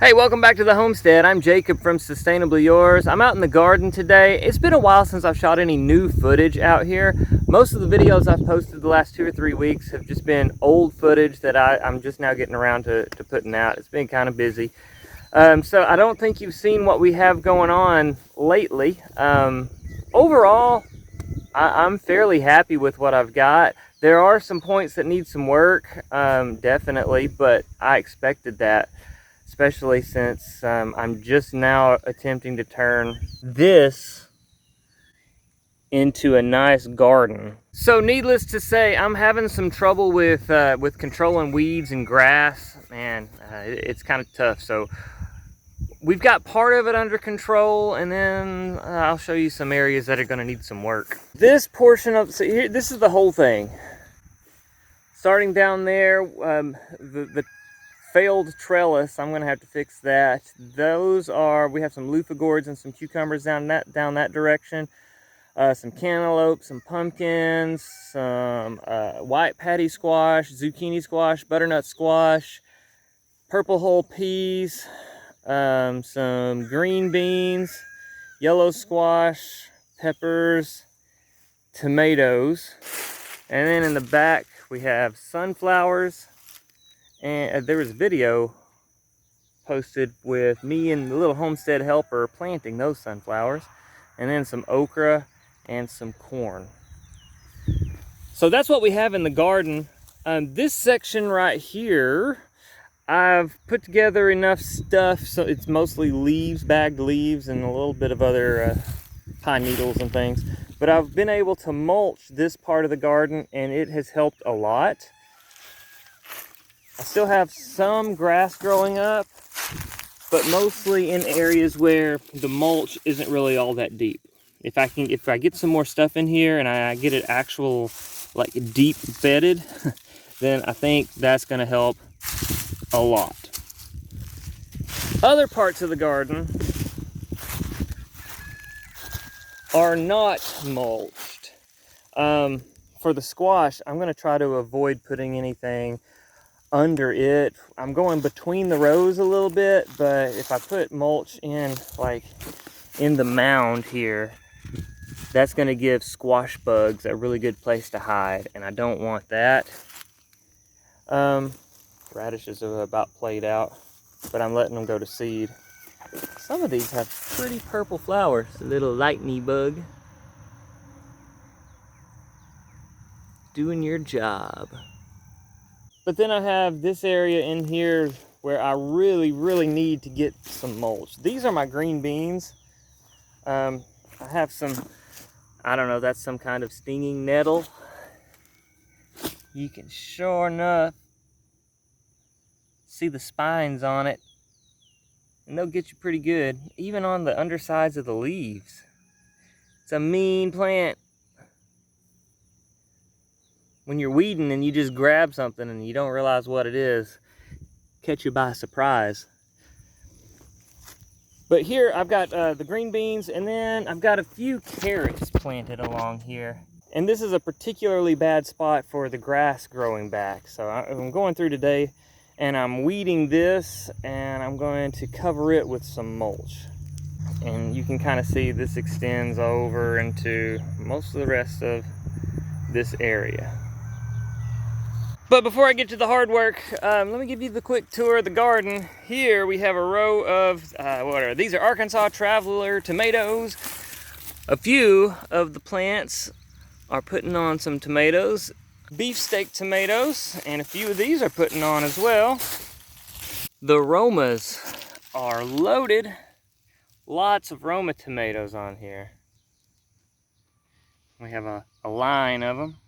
Hey, welcome back to the Homestead. I'm Jacob from Sustainably Yours. I'm out in the garden today. It's been a while since I've shot any new footage out here. Most of the videos I've posted the last 2 or 3 weeks have just been old footage that I'm just now getting around to putting out. It's been kind of busy. So I don't think you've seen what we have going on lately. Overall, I'm fairly happy with what I've got. There are some points that need some work, definitely, but I expected that. Especially since I'm just now attempting to turn this into a nice garden. So needless to say, I'm having some trouble with controlling weeds and grass. Man, it's kind of tough. So we've got part of it under control, and then I'll show you some areas that are going to need some work. This portion of, so here, this is the whole thing. Starting down there, the failed trellis, I'm going to have to fix that. Those are, we have some loofah gourds and some cucumbers down that direction. Some cantaloupe, some pumpkins, some white patty squash, zucchini squash, butternut squash, purple hull peas, some green beans, yellow squash, peppers, tomatoes. And then in the back we have sunflowers. And there was a video posted with me and the little homestead helper planting those sunflowers, and then some okra and some corn. So that's what we have in the garden. This section right here, I've put together enough stuff so it's mostly leaves, bagged leaves, and a little bit of other pine needles and things. But I've been able to mulch this part of the garden, and it has helped a lot. I still have some grass growing up, but mostly in areas where the mulch isn't really all that deep. If I get some more stuff in here and I get it actual, like, deep bedded, then I think that's going to help a lot. Other parts of the garden are not mulched. For the squash, I'm going to try to avoid putting anything under it. I'm going between the rows a little bit, but if I put mulch in, like in the mound here, that's going to give squash bugs a really good place to hide, and I don't want that. Radishes are about played out, but I'm letting them go to seed. Some of these have pretty purple flowers. A little lightning bug doing your job. But then I have this area in here where I really need to get some mulch. These are my green beans. I have some, I don't know, that's some kind of stinging nettle. You can sure enough see the spines on it, and they'll get you pretty good, even on the undersides of the leaves. It's a mean plant. When you're weeding and you just grab something and you don't realize what it is, catch you by surprise. But here I've got the green beans, and then I've got a few carrots planted along here. And this is a particularly bad spot for the grass growing back. So I'm going through today and I'm weeding this, and I'm going to cover it with some mulch. And you can kind of see this extends over into most of the rest of this area. But before I get to the hard work, let me give you the quick tour of the garden. Here we have a row of, these are Arkansas Traveler tomatoes. A few of the plants are putting on some tomatoes, beefsteak tomatoes, and a few of these are putting on as well. The Romas are loaded. Lots of Roma tomatoes on here. We have a line of them.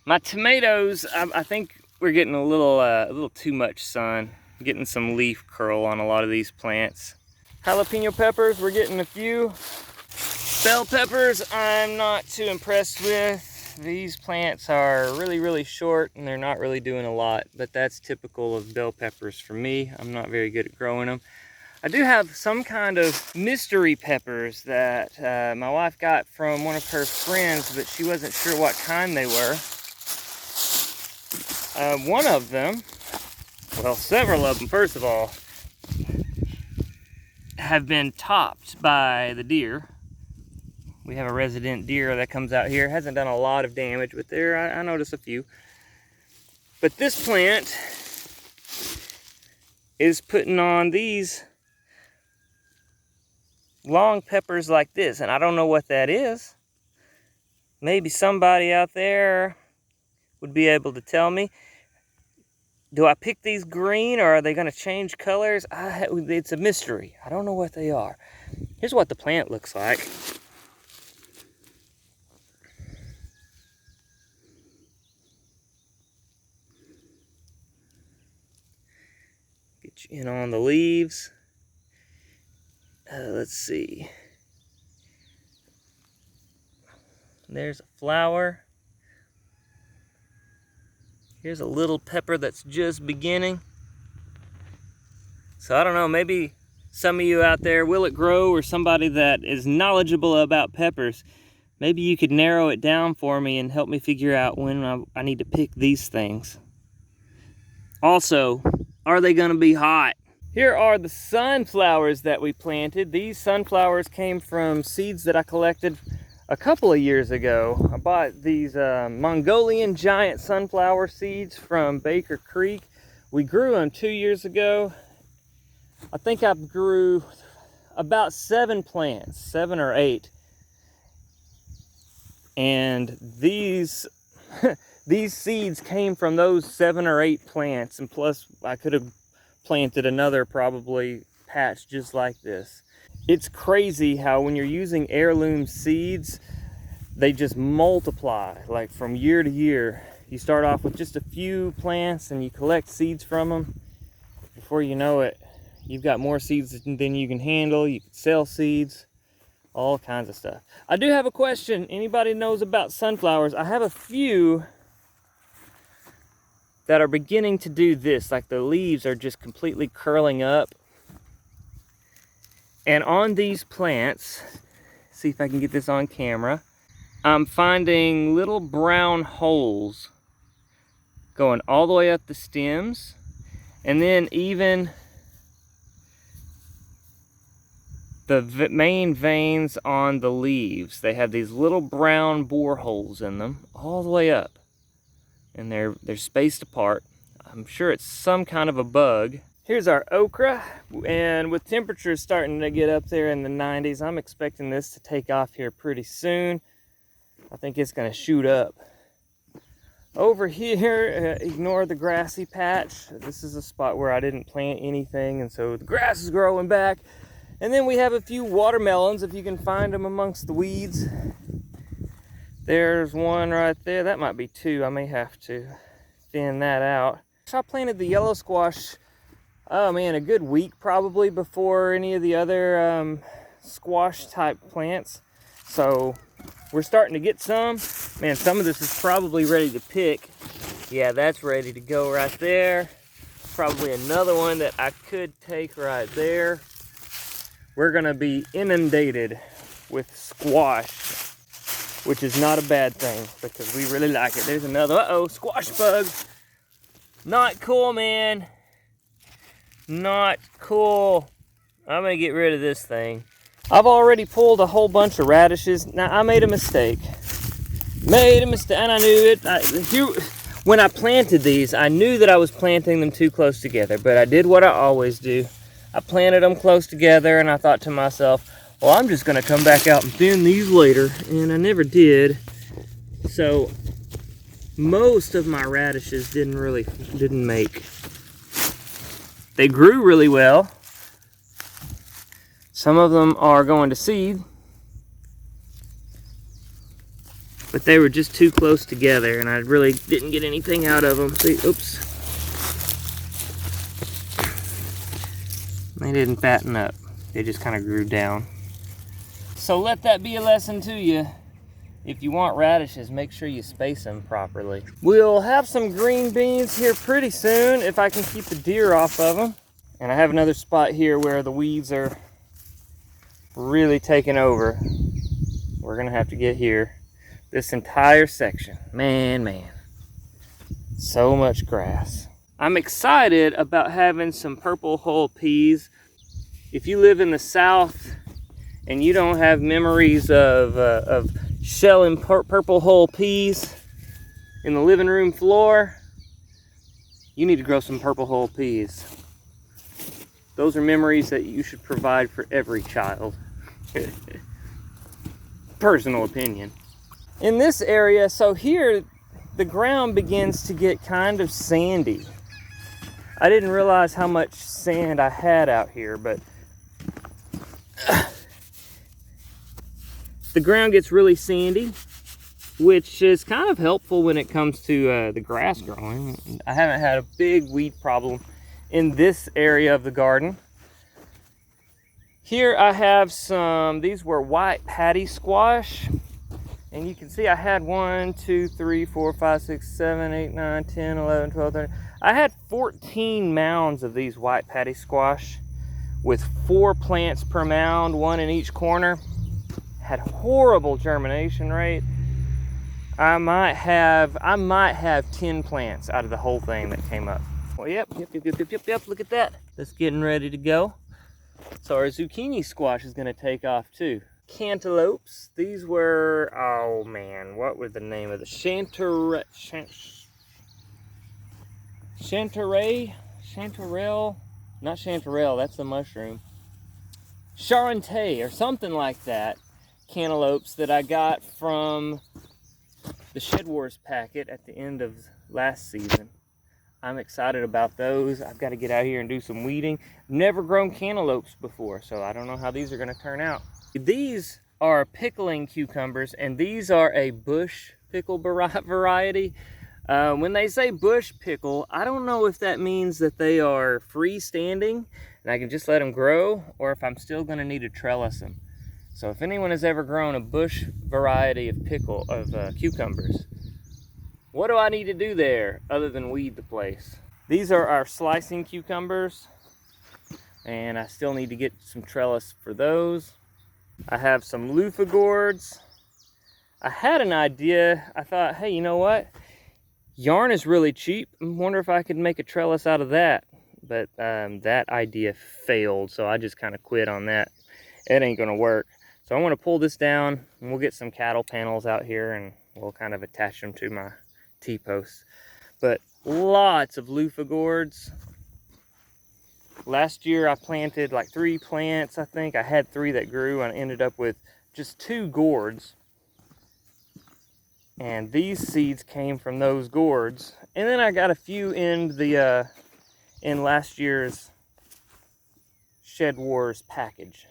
My tomatoes, I think we're getting a little too much sun. Getting some leaf curl on a lot of these plants. Jalapeno peppers, we're getting a few. Bell peppers, I'm not too impressed with. These plants are really short, and they're not really doing a lot, but that's typical of bell peppers for me. I'm not very good at growing them. I do have some kind of mystery peppers that my wife got from one of her friends, but she wasn't sure what kind they were. One of them Well, several of them, first of all, have been topped by the deer. We have a resident deer that comes out here. Hasn't done a lot of damage, but there I noticed a few. But this plant is putting on these long peppers like this, and I don't know what that is. Maybe somebody out there would be able to tell me. Do I pick these green, or are they going to change colors? It's a mystery. I don't know what they are. Here's what the plant looks like. Get you in on the leaves. Let's see. There's a flower. Here's a little pepper that's just beginning. So I don't know, maybe some of you out there, Will It Grow, or somebody that is knowledgeable about peppers, maybe you could narrow it down for me and help me figure out when I need to pick these things. Also, are they gonna be hot? Here are the sunflowers that we planted. These sunflowers came from seeds that I collected a couple of years ago. I bought these Mongolian giant sunflower seeds from Baker Creek. We grew them 2 years ago. I think I grew about 7 plants, 7 or 8. And these these seeds came from those 7 or 8 plants, and plus I could have planted another probably patch just like this. It's crazy how when you're using heirloom seeds, they just multiply like from year to year. You start off with just a few plants and you collect seeds from them. Before you know it, you've got more seeds than you can handle. You can sell seeds, all kinds of stuff. I do have a question. Anybody knows about sunflowers? I have a few that are beginning to do this, like the leaves are just completely curling up. And on these plants, see if I can get this on camera, I'm finding little brown holes going all the way up the stems, and then even the main veins on the leaves. They have these little brown bore holes in them all the way up, and they're spaced apart. I'm sure it's some kind of a bug. Here's our okra, and with temperatures starting to get up there in the 90s, I'm expecting this to take off here pretty soon. I think it's gonna shoot up. Over here, ignore the grassy patch. This is a spot where I didn't plant anything, and so the grass is growing back. And then we have a few watermelons, if you can find them amongst the weeds. There's one right there. That might be 2. I may have to thin that out. I planted the yellow squash, oh man, a good week probably before any of the other squash type plants. So we're starting to get some. Man, some of this is probably ready to pick. Yeah, that's ready to go right there. Probably another one that I could take right there. We're gonna be inundated with squash, which is not a bad thing because we really like it. There's another, uh-oh, squash bug. Not cool, man. Not cool. I'm gonna get rid of this thing. I've already pulled a whole bunch of radishes. Now, I made a mistake. And I knew it. When I planted these, I knew that I was planting them too close together, but I did what I always do. I planted them close together, and I thought to myself, well, I'm just gonna come back out and thin these later, and I never did. So most of my radishes didn't make. They grew really well. Some of them are going to seed, but they were just too close together, and I really didn't get anything out of them. See, oops. They didn't fatten up. They just kind of grew down. So let that be a lesson to you. If you want radishes, make sure you space them properly. We'll have some green beans here pretty soon if I can keep the deer off of them. And I have another spot here where the weeds are really taking over. We're gonna have to get here. This entire section, man, so much grass. I'm excited about having some purple hull peas. If you live in the South and you don't have memories of shelling purple hull peas in the living room floor, you need to grow some purple hull peas. Those are memories that you should provide for every child. Personal opinion. In this area, so here, the ground begins to get kind of sandy. I didn't realize how much sand I had out here, but the ground gets really sandy, which is kind of helpful when it comes to the grass growing. I haven't had a big weed problem in this area of the garden. Here I have some, these were white patty squash. And you can see I had 1, 2, 3, 4, 5, 6, 7, 8, 9, 10, 11, 12, 13. I had 14 mounds of these white patty squash with 4 plants per mound, 1 in each corner. Had horrible germination rate. I might have 10 plants out of the whole thing that came up. Well, yep, look at that. That's getting ready to go. So our zucchini squash is gonna take off too. Cantaloupes, these were, oh man, what was the name of the chanterelle, not chanterelle, that's the mushroom. Charente or something like that. Cantaloupes that I got from the Shedwars packet at the end of last season. I'm excited about those. I've got to get out here and do some weeding. Never grown cantaloupes before, so I don't know how these are going to turn out. These are pickling cucumbers, and these are a bush pickle variety. When they say bush pickle, I don't know if that means that they are freestanding and I can just let them grow, or if I'm still going to need to trellis them. So if anyone has ever grown a bush variety of cucumbers, what do I need to do there other than weed the place? These are our slicing cucumbers, and I still need to get some trellis for those. I have some loofah gourds. I had an idea. I thought, hey, you know what? Yarn is really cheap. I wonder if I could make a trellis out of that. But that idea failed, so I just kind of quit on that. It ain't gonna work. So I want to pull this down, and we'll get some cattle panels out here, and we'll kind of attach them to my T-posts. But lots of loofah gourds. Last year I planted like 3 plants, I think. I had 3 that grew, and I ended up with just 2 gourds. And these seeds came from those gourds. And then I got a few in the in last year's Shedwars package.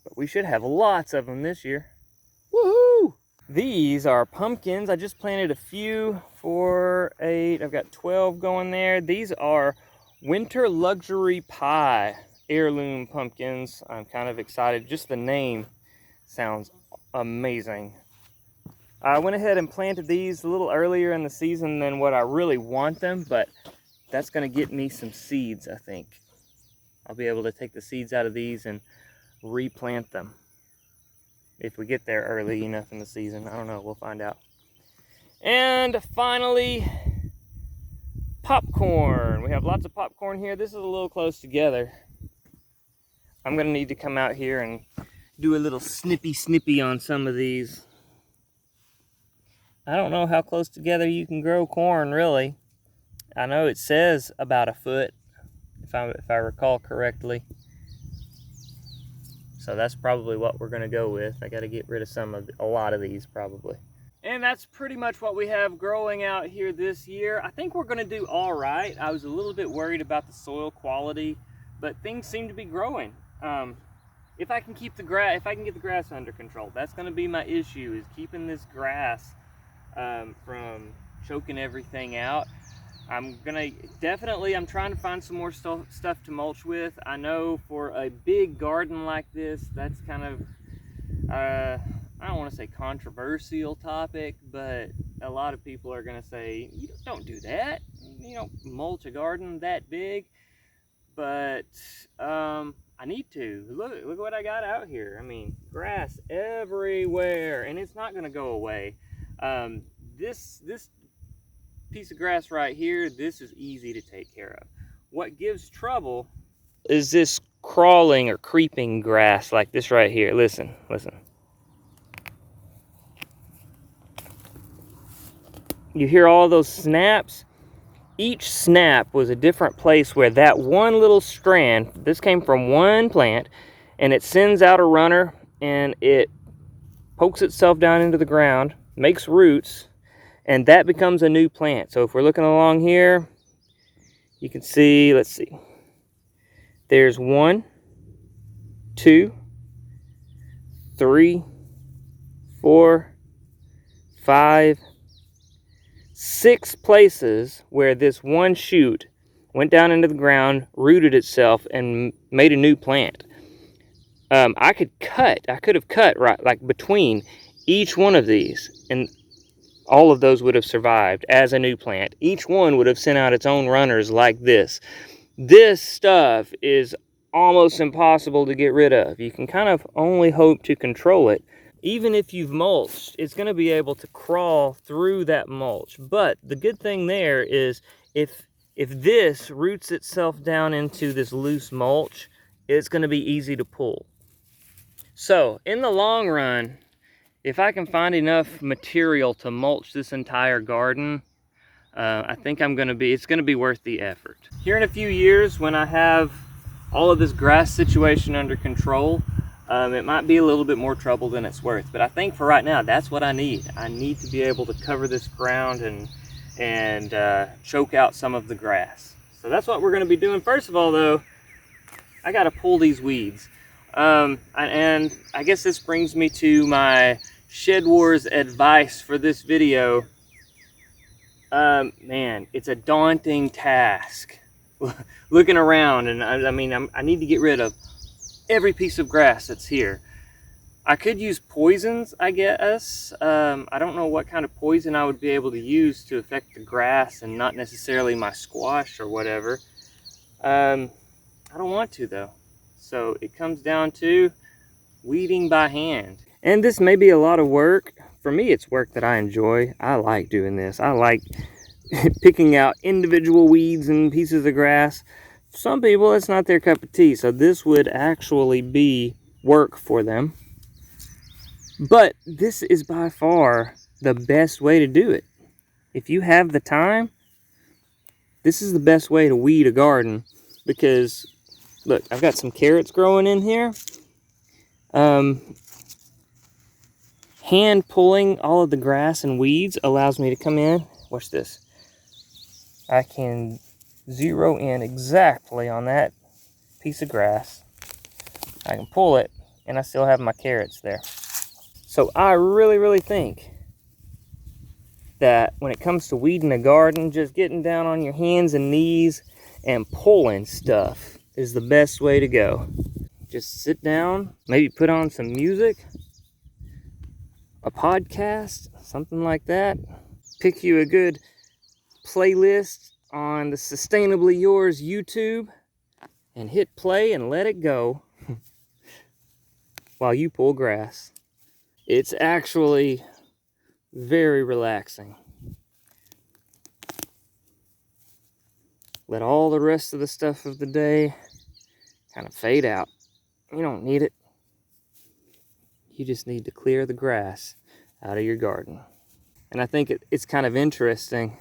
But we should have lots of them this year. Woohoo! These are pumpkins. I just planted a few, 4, 8, I've got 12 going there. These are winter luxury pie heirloom pumpkins. I'm kind of excited. Just the name sounds amazing. I went ahead and planted these a little earlier in the season than what I really want them, but that's going to get me some seeds, I think. I'll be able to take the seeds out of these and replant them if we get there early enough in the season. I don't know, we'll find out. And finally, popcorn. We have lots of popcorn here. This is a little close together. I'm going to need to come out here and do a little snippy on some of these. I don't know how close together you can grow corn, really. I know it says about a foot, if I recall correctly. So that's probably what we're going to go with. I got to get rid of a lot of these probably. And that's pretty much what we have growing out here this year. I think we're going to do all right. I was a little bit worried about the soil quality, but things seem to be growing. If I can get the grass under control, that's going to be my issue, is keeping this grass from choking everything out. I'm trying to find some more stuff to mulch with. I know for a big garden like this, that's kind of, I don't want to say controversial topic, but a lot of people are going to say, you don't do that. You don't mulch a garden that big. But I need to. Look what I got out here. I mean, grass everywhere, and it's not going to go away. This piece of grass right here, this is easy to take care of. What gives trouble is this crawling or creeping grass like this right here. Listen, listen. You hear all those snaps? Each snap was a different place where that one little strand, this came from one plant, and it sends out a runner and it pokes itself down into the ground, makes roots, and that becomes a new plant. So if we're looking along here, you can see, let's see, there's 1, 2, 3, 4, 5, 6 places where this one shoot went down into the ground, rooted itself, and made a new plant. I could have cut right like between each one of these, and all of those would have survived as a new plant. Each one would have sent out its own runners like this. This stuff is almost impossible to get rid of. You can kind of only hope to control it. Even if you've mulched, it's going to be able to crawl through that mulch. But the good thing there is if this roots itself down into this loose mulch, it's going to be easy to pull. So in the long run, if I can find enough material to mulch this entire garden, I think it's going to be worth the effort. Here in a few years, when I have all of this grass situation under control, it might be a little bit more trouble than it's worth. But I think for right now, that's what I need. I need to be able to cover this ground and choke out some of the grass. So that's what we're going to be doing. First of all, though, I got to pull these weeds. And I guess this brings me to my Shedwars advice for this video. Man, it's a daunting task looking around, and I need to get rid of every piece of grass that's here. I could use poisons, I guess. I don't know what kind of poison I would be able to use to affect the grass and not necessarily my squash or whatever. I don't want to though. So it comes down to weeding by hand. And this may be a lot of work. For me, it's work that I enjoy. I like doing this. I like picking out individual weeds and pieces of grass. Some people, it's not their cup of tea. So this would actually be work for them. But this is by far the best way to do it. If you have the time, this is the best way to weed a garden. Because, look, I've got some carrots growing in here. Hand pulling all of the grass and weeds allows me to come in. Watch this. I can zero in exactly on that piece of grass. I can pull it, and I still have my carrots there. So I really, really think that when it comes to weeding a garden, just getting down on your hands and knees and pulling stuff is the best way to go. Just sit down, maybe put on some music, a podcast, something like that. Pick you a good playlist on the Sustainably Yours YouTube and hit play and let it go while you pull grass. It's actually very relaxing. Let all the rest of the stuff of the day kind of fade out. You don't need it. You just need to clear the grass out of your garden. And I think it's kind of interesting.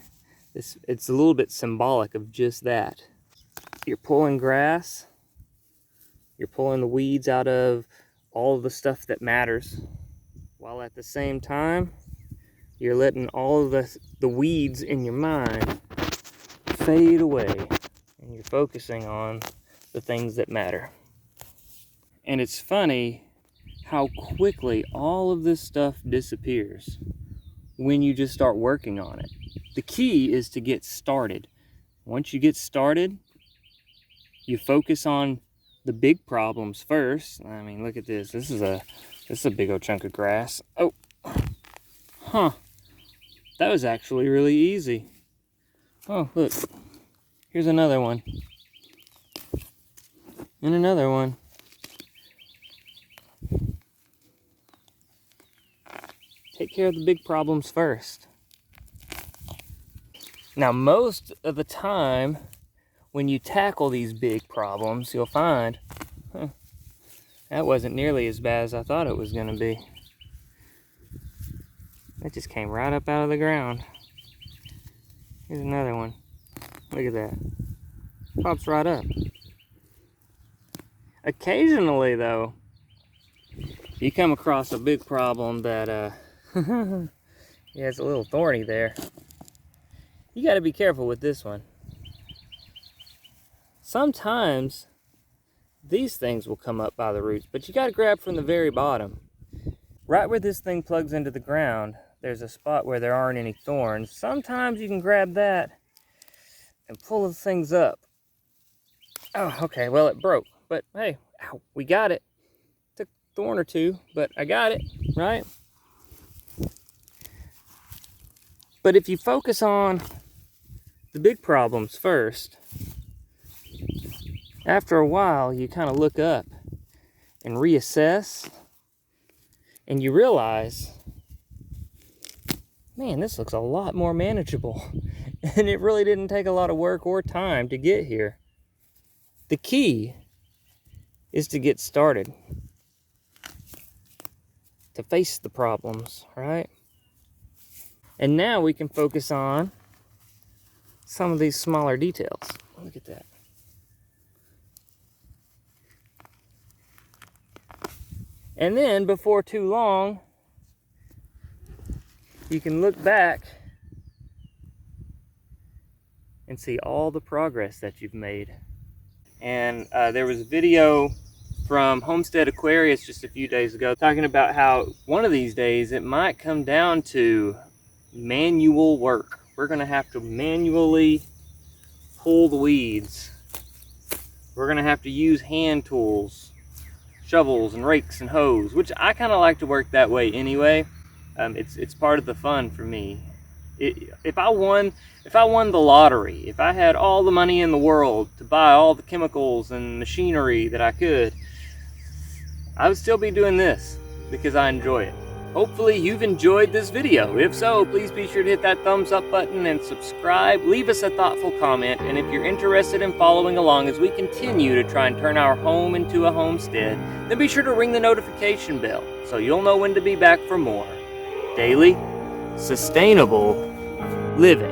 It's a little bit symbolic of just that. You're pulling grass. You're pulling the weeds out of all of the stuff that matters. While at the same time, you're letting all of the weeds in your mind fade away. And you're focusing on the things that matter. And it's funny how quickly all of this stuff disappears when you just start working on it. The key is to get started. Once you get started, you focus on the big problems first. I mean, look at this. This is a big old chunk of grass. Oh, huh. That was actually really easy. Oh, look. Here's another one. And another one. Take care of the big problems first. Now, most of the time, when you tackle these big problems, you'll find, that wasn't nearly as bad as I thought it was going to be. That just came right up out of the ground. Here's another one. Look at that. Pops right up. Occasionally, though, you come across a big problem that, yeah, it's a little thorny there. You got to be careful with this one. Sometimes these things will come up by the roots, but you got to grab from the very bottom. Right where this thing plugs into the ground, there's a spot where there aren't any thorns. Sometimes you can grab that and pull the things up. Oh, okay, well, it broke, but hey, ow, we got it. Took a thorn or two, but I got it, right? But if you focus on the big problems first, after a while, you kind of look up and reassess, and you realize, man, this looks a lot more manageable. And it really didn't take a lot of work or time to get here. The key is to get started, to face the problems, right? And now we can focus on some of these smaller details. Look at that. And then before too long, you can look back and see all the progress that you've made. And there was a video from Homestead Aquarius just a few days ago talking about how one of these days it might come down to manual work. We're going to have to manually pull the weeds. We're going to have to use hand tools, shovels and rakes and hoes, which I kind of like to work that way anyway. It's part of the fun for me. If I won the lottery, if I had all the money in the world to buy all the chemicals and machinery that I could, I would still be doing this because I enjoy it. Hopefully you've enjoyed this video. If so, please be sure to hit that thumbs up button and subscribe. Leave us a thoughtful comment, and if you're interested in following along as we continue to try and turn our home into a homestead, then be sure to ring the notification bell so you'll know when to be back for more daily, sustainable living.